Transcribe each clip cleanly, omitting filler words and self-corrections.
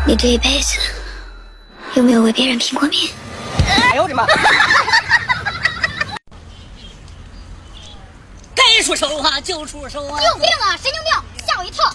你这一辈子有没有为别人拼过命？哎呦我的妈！该出手啊就出手啊！你有病啊！神经病，吓我一跳！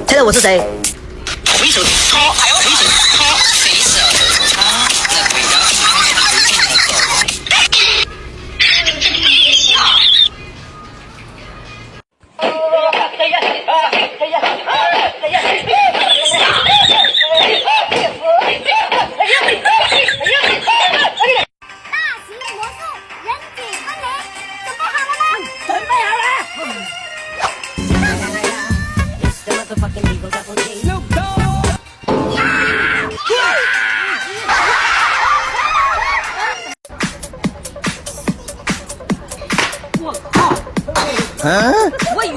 猜猜我是谁？回手抄，还有回手抄，谁舍得抄？那鬼阳是不这么走？这么也笑。我晕。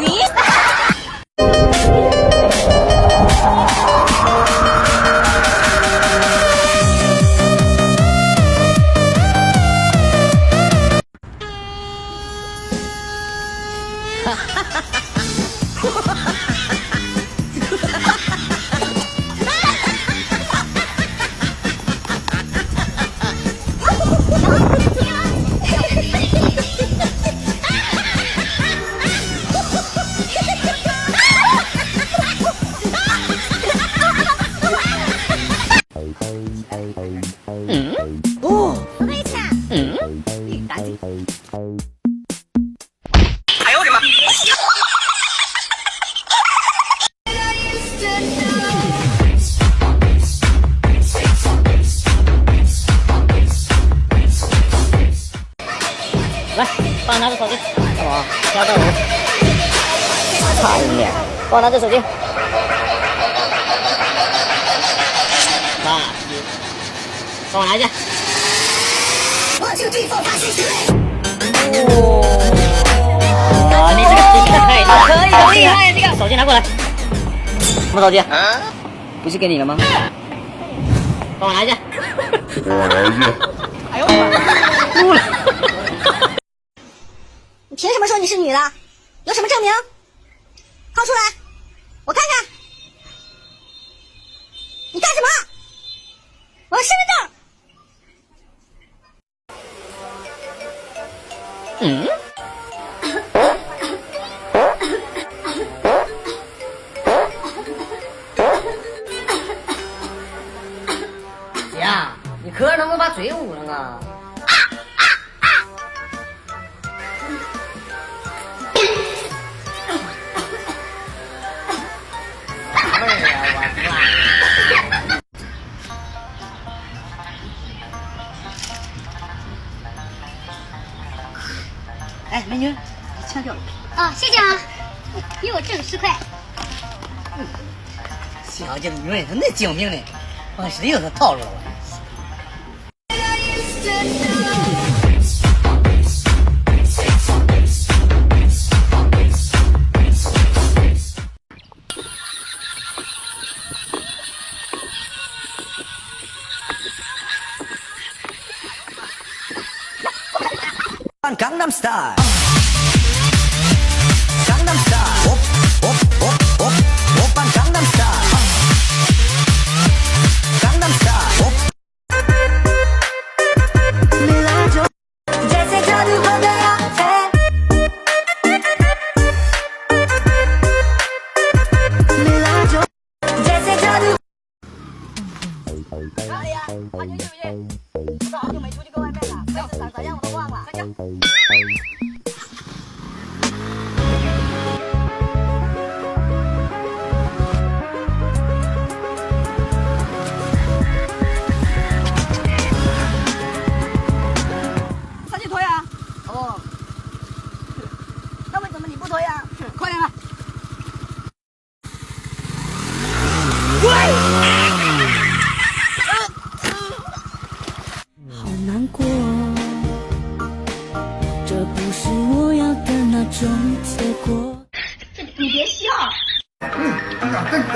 哎呦我的妈！来，帮我拿着手机。干嘛？加到我。操你脸！帮我拿着手机。啊，帮我拿一下。哇，你这个真的可以，可以，很厉害，这个手机拿过来。什么手机？不是给你了吗？帮我拿一下。哎呦我的妈！哭了。你凭什么说你是女的？有什么证明？掏出来，我看看。你干什么？我的身份证。呀，你可能能不能把嘴捂上啊？味儿啊，哎，美女，你钱掉了。啊，谢谢啊，又挣10块。小姐女人那精明呢，我是有这套路了。Gangnam Style. Gangnam Style. Op, op, op, op, oppan Gangnam Style. Gangnam Style. Op. मिला जो जैसे जादू हो गया है. मिला जो जैसे जादू. 哪里呀？好久不见，我好久没出去跟外面了，这次咋样我都忘了。快点。上去拖呀！哦，那为什么你不拖呀？快点啊！你别笑。真香，真香。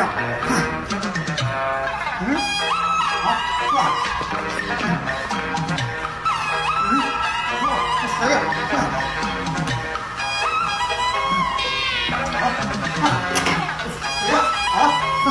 好，哇，这谁呀？好，谁呀？好。